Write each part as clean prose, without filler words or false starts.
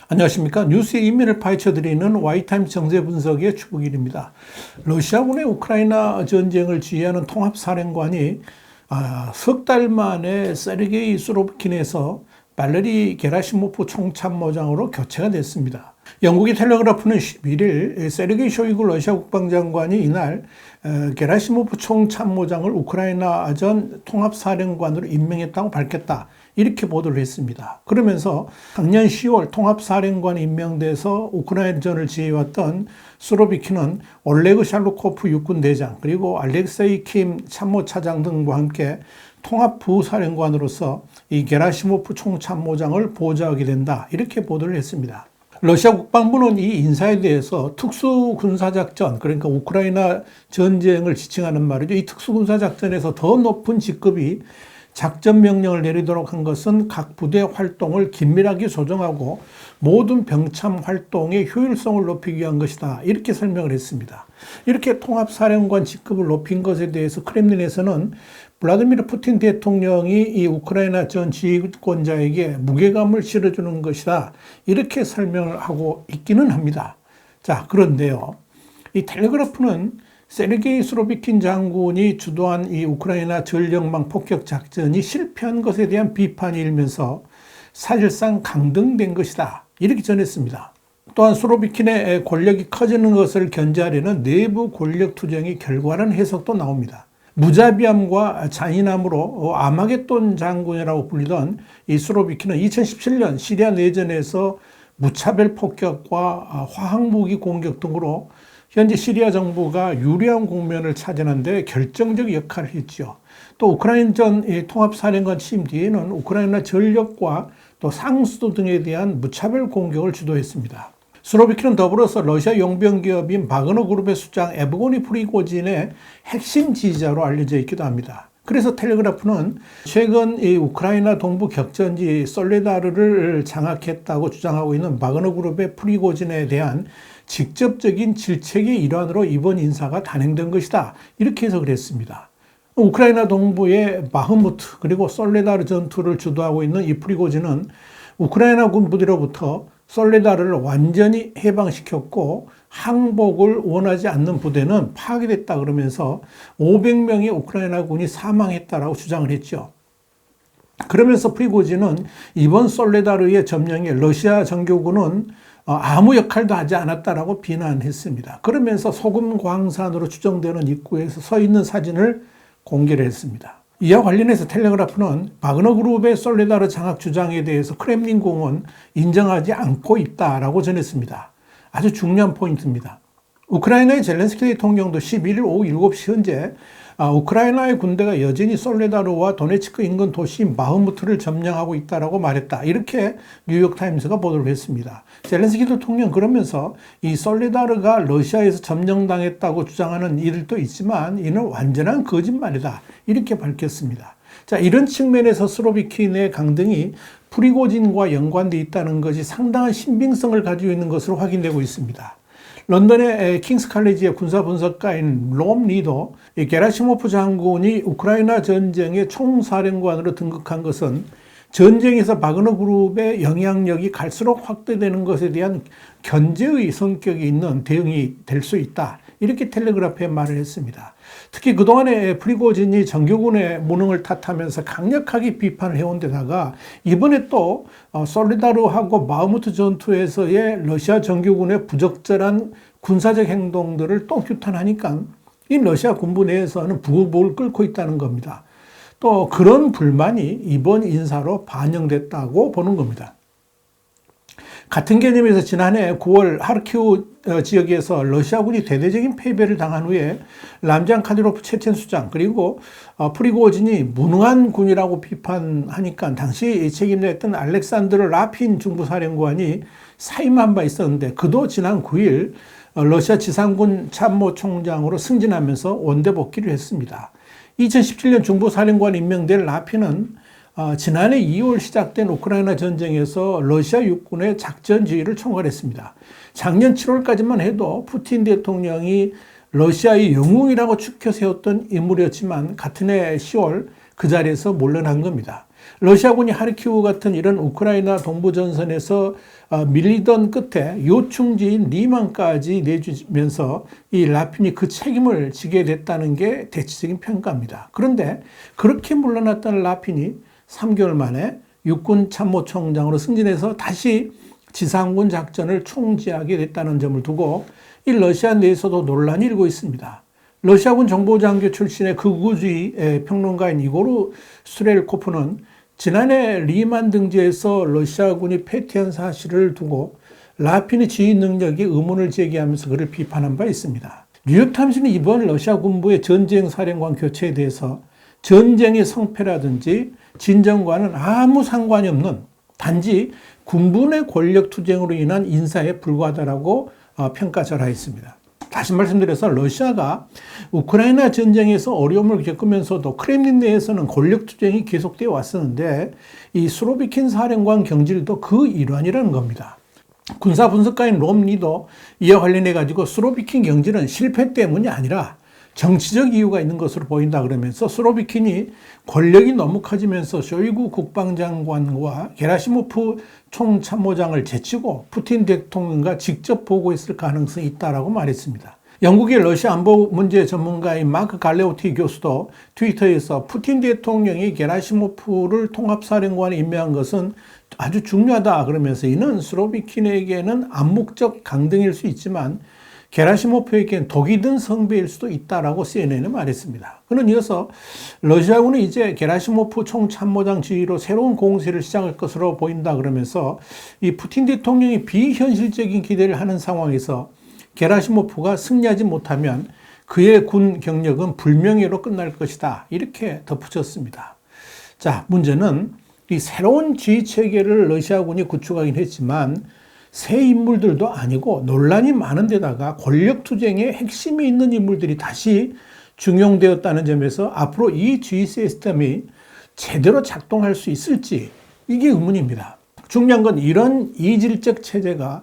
안녕하십니까. 뉴스의 인면을 파헤쳐드리는 와이타임스 정세 분석의 추국일입니다. 러시아군의 우크라이나 전쟁을 지휘하는 통합사령관이 석 달 만에 세르게이 수로비킨에서 발레리 게라시모프 총참모장으로 교체가 됐습니다. 영국의 텔레그라프는 11일 세르게이 쇼이구 러시아 국방장관이 이날 게라시모프 총참모장을 우크라이나 전 통합사령관으로 임명했다고 밝혔다. 이렇게 보도를 했습니다. 그러면서 작년 10월 통합사령관이 임명돼서 우크라이나전을 지휘해왔던 수로비킨은 올레그 샬루코프 육군대장 그리고 알렉세이 킴 참모차장 등과 함께 통합부사령관으로서 이 게라시모프 총참모장을 보좌하게 된다. 이렇게 보도를 했습니다. 러시아 국방부는 이 인사에 대해서 특수군사작전, 그러니까 우크라이나 전쟁을 지칭하는 말이죠. 이 특수군사작전에서 더 높은 직급이 작전 명령을 내리도록 한 것은 각 부대 활동을 긴밀하게 조정하고 모든 병참 활동의 효율성을 높이기 위한 것이다. 이렇게 설명을 했습니다. 이렇게 통합사령관 직급을 높인 것에 대해서 크렘린에서는 블라디미르 푸틴 대통령이 이 우크라이나 전 지휘권자에게 무게감을 실어주는 것이다. 이렇게 설명을 하고 있기는 합니다. 자, 그런데요. 이 텔레그래프는 세르게이 수로비킨 장군이 주도한 이 우크라이나 전력망 폭격 작전이 실패한 것에 대한 비판이 일면서 사실상 강등된 것이다. 이렇게 전했습니다. 또한 수로비킨의 권력이 커지는 것을 견제하려는 내부 권력 투쟁의 결과라는 해석도 나옵니다. 무자비함과 잔인함으로 아마겟돈 장군이라고 불리던 이 수로비킨은 2017년 시리아 내전에서 무차별 폭격과 화학무기 공격 등으로 현재 시리아 정부가 유리한 국면을 차지하는 데 결정적 역할을 했죠. 또 우크라이나전 통합사령관 취임 뒤에는 우크라이나 전력과 또 상수도 등에 대한 무차별 공격을 주도했습니다. 수로비킨은 더불어서 러시아 용병 기업인 바그너 그룹의 수장 에브고니 프리고진의 핵심 지지자로 알려져 있기도 합니다. 그래서 텔레그래프는 최근 이 우크라이나 동부 격전지 솔레다르를 장악했다고 주장하고 있는 바그너 그룹의 프리고진에 대한 직접적인 질책의 일환으로 이번 인사가 단행된 것이다. 이렇게 해석을 했습니다. 우크라이나 동부의 바흐무트 그리고 솔레다르 전투를 주도하고 있는 이 프리고진은 우크라이나 군 부대로부터 솔레다르를 완전히 해방시켰고 항복을 원하지 않는 부대는 파괴됐다 그러면서 500명의 우크라이나 군이 사망했다라고 주장을 했죠. 그러면서 프리고진은 이번 솔레다르의 점령에 러시아 정규군은 아무 역할도 하지 않았다라고 비난했습니다. 그러면서 소금 광산으로 추정되는 입구에서 서 있는 사진을 공개를 했습니다. 이와 관련해서 텔레그래프는 바그너 그룹의 솔레다르 장악 주장에 대해서 크렘린궁은 인정하지 않고 있다라고 전했습니다. 아주 중요한 포인트입니다. 우크라이나의 젤렌스키 대통령도 11일 오후 7시 현재 우크라이나의 군대가 여전히 솔레다르와 도네츠크 인근 도시인 바흐무트를 점령하고 있다라고 말했다. 이렇게 뉴욕타임스가 보도를 했습니다. 젤렌스키 대통령 그러면서 이 솔레다르가 러시아에서 점령당했다고 주장하는 이들도 있지만 이는 완전한 거짓말이다. 이렇게 밝혔습니다. 자, 이런 측면에서 수로비킨의 강등이 프리고진과 연관되어 있다는 것이 상당한 신빙성을 가지고 있는 것으로 확인되고 있습니다. 런던의 킹스 칼리지의 군사분석가인 롬 리도 게라시모프 장군이 우크라이나 전쟁의 총사령관으로 등극한 것은 전쟁에서 바그너 그룹의 영향력이 갈수록 확대되는 것에 대한 견제의 성격이 있는 대응이 될 수 있다. 이렇게 텔레그래프에 말을 했습니다. 특히 그동안에 프리고진이 정규군의 무능을 탓하면서 강력하게 비판을 해온 데다가 이번에 또 솔리다르하고 바흐무트 전투에서의 러시아 정규군의 부적절한 군사적 행동들을 또 규탄하니까 이 러시아 군부 내에서는 부글부글 끓고 있다는 겁니다. 또 그런 불만이 이번 인사로 반영됐다고 보는 겁니다. 같은 개념에서 지난해 9월 하르키우 지역에서 러시아군이 대대적인 패배를 당한 후에 람잔 카디로프 체첸 수장 그리고 프리고진이 무능한 군이라고 비판하니까 당시 책임졌던 알렉산드르 라핀 중부사령관이 사임한 바 있었는데 그도 지난 9일 러시아 지상군 참모총장으로 승진하면서 원대 복귀를 했습니다. 2017년 중부사령관 임명된 라핀은 지난해 2월 시작된 우크라이나 전쟁에서 러시아 육군의 작전 지휘를 총괄했습니다. 작년 7월까지만 해도 푸틴 대통령이 러시아의 영웅이라고 추켜 세웠던 인물이었지만 같은 해 10월 그 자리에서 물러난 겁니다. 러시아군이 하르키우 같은 이런 우크라이나 동부전선에서 밀리던 끝에 요충지인 리만까지 내주면서 이 라핀이 그 책임을 지게 됐다는 게 대체적인 평가입니다. 그런데 그렇게 물러났던 라핀이 3개월 만에 육군 참모총장으로 승진해서 다시 지상군 작전을 총지하게 됐다는 점을 두고 이 러시아 내에서도 논란이 일고 있습니다. 러시아군 정보장교 출신의 극우주의 평론가인 이고르 스트렐코프는 지난해 리만 등지에서 러시아군이 패퇴한 사실을 두고 라핀의 지휘 능력에 의문을 제기하면서 그를 비판한 바 있습니다. 뉴욕타임스는 이번 러시아 군부의 전쟁 사령관 교체에 대해서 전쟁의 성패라든지 진정과는 아무 상관이 없는 단지 군부 내 권력 투쟁으로 인한 인사에 불과하다라고 평가절하했습니다. 다시 말씀드려서 러시아가 우크라이나 전쟁에서 어려움을 겪으면서도 크렘린 내에서는 권력 투쟁이 계속되어 왔었는데 이 수로비킨 사령관 경질도 그 일환이라는 겁니다. 군사 분석가인 롬니도 이와 관련해 가지고 수로비킨 경질은 실패 때문이 아니라 정치적 이유가 있는 것으로 보인다 그러면서 수로비킨이 권력이 너무 커지면서 쇼이구 국방장관과 게라시모프 총참모장을 제치고 푸틴 대통령과 직접 보고했을 가능성이 있다라고 말했습니다. 영국의 러시아 안보 문제 전문가인 마크 갈레오티 교수도 트위터에서 푸틴 대통령이 게라시모프를 통합사령관에 임명한 것은 아주 중요하다 그러면서 이는 수로비킨에게는 암묵적 강등일 수 있지만 게라시모프에겐 독이 든 성배일 수도 있다라고 CNN에 말했습니다. 그는 이어서 러시아군은 이제 게라시모프 총참모장 지휘로 새로운 공세를 시작할 것으로 보인다 그러면서 이 푸틴 대통령이 비현실적인 기대를 하는 상황에서 게라시모프가 승리하지 못하면 그의 군 경력은 불명예로 끝날 것이다. 이렇게 덧붙였습니다. 자, 문제는 이 새로운 지휘 체계를 러시아군이 구축하긴 했지만 새 인물들도 아니고 논란이 많은 데다가 권력 투쟁의 핵심에 있는 인물들이 다시 중용되었다는 점에서 앞으로 이 지휘 시스템이 제대로 작동할 수 있을지 이게 의문입니다. 중요한 건 이런 이질적 체제가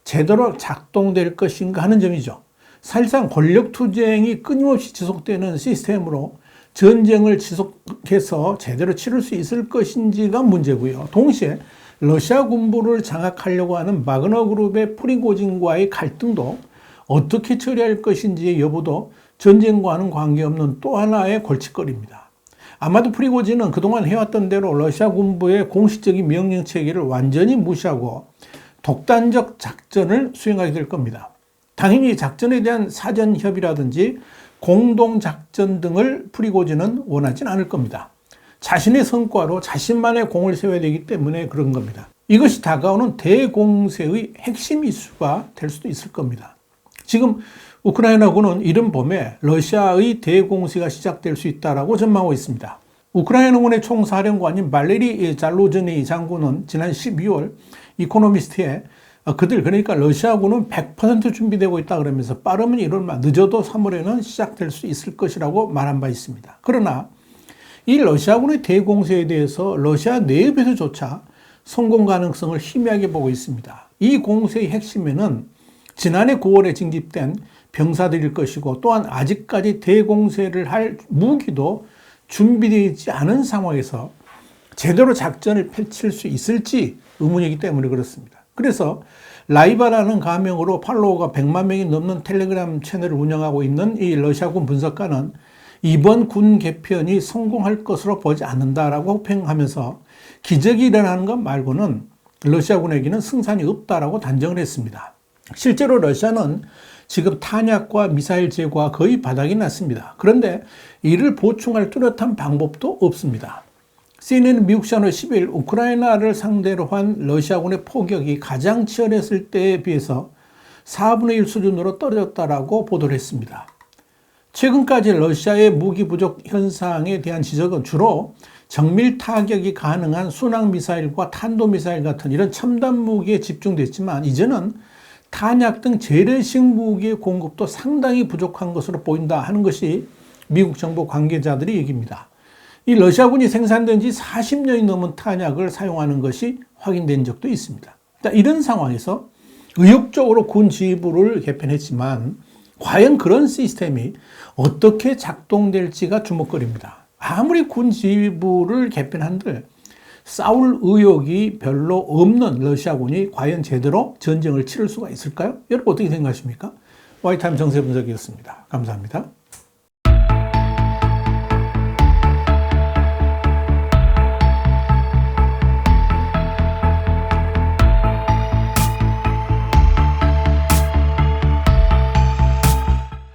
제대로 작동될 것인가 하는 점이죠. 사실상 권력 투쟁이 끊임없이 지속되는 시스템으로 전쟁을 지속해서 제대로 치를 수 있을 것인지가 문제고요. 동시에 러시아 군부를 장악하려고 하는 바그너 그룹의 프리고진과의 갈등도 어떻게 처리할 것인지의 여부도 전쟁과는 관계없는 또 하나의 골칫거리입니다. 아마도 프리고진은 그동안 해왔던 대로 러시아 군부의 공식적인 명령 체계를 완전히 무시하고 독단적 작전을 수행하게 될 겁니다. 당연히 작전에 대한 사전 협의라든지 공동작전 등을 프리고진은 원하진 않을 겁니다. 자신의 성과로 자신만의 공을 세워야 되기 때문에 그런 겁니다. 이것이 다가오는 대공세의 핵심 이슈가 될 수도 있을 겁니다. 지금 우크라이나군은 이른 봄에 러시아의 대공세가 시작될 수 있다고 전망하고 있습니다. 우크라이나군의 총사령관인 발레리 잘로즈니 장군은 지난 12월 이코노미스트에 그러니까 러시아군은 100% 준비되고 있다 그러면서 빠르면 1월만 늦어도 3월에는 시작될 수 있을 것이라고 말한 바 있습니다. 그러나 이 러시아군의 대공세에 대해서 러시아 내부에서조차 성공 가능성을 희미하게 보고 있습니다. 이 공세의 핵심에는 지난해 9월에 징집된 병사들일 것이고 또한 아직까지 대공세를 할 무기도 준비되지 않은 상황에서 제대로 작전을 펼칠 수 있을지 의문이기 때문에 그렇습니다. 그래서 라이바라는 가명으로 팔로워가 100만 명이 넘는 텔레그램 채널을 운영하고 있는 이 러시아군 분석가는 이번 군 개편이 성공할 것으로 보지 않는다라고 호평하면서 기적이 일어나는 것 말고는 러시아군에게는 승산이 없다라고 단정을 했습니다. 실제로 러시아는 지금 탄약과 미사일 재고가 거의 바닥이 났습니다. 그런데 이를 보충할 뚜렷한 방법도 없습니다. CNN 미국 샤너 10일 우크라이나를 상대로 한 러시아군의 포격이 가장 치열했을 때에 비해서 4분의 1 수준으로 떨어졌다라고 보도를 했습니다. 최근까지 러시아의 무기 부족 현상에 대한 지적은 주로 정밀 타격이 가능한 순항미사일과 탄도미사일 같은 이런 첨단 무기에 집중됐지만 이제는 탄약 등 재래식 무기의 공급도 상당히 부족한 것으로 보인다 하는 것이 미국 정부 관계자들의 얘기입니다. 이 러시아군이 생산된 지 40년이 넘은 탄약을 사용하는 것이 확인된 적도 있습니다. 이런 상황에서 의욕적으로 군 지휘부를 개편했지만 과연 그런 시스템이 어떻게 작동될지가 주목거리입니다. 아무리 군 지휘부를 개편한들 싸울 의욕이 별로 없는 러시아군이 과연 제대로 전쟁을 치를 수가 있을까요? 여러분 어떻게 생각하십니까? 와이타임 정세 분석이었습니다. 감사합니다.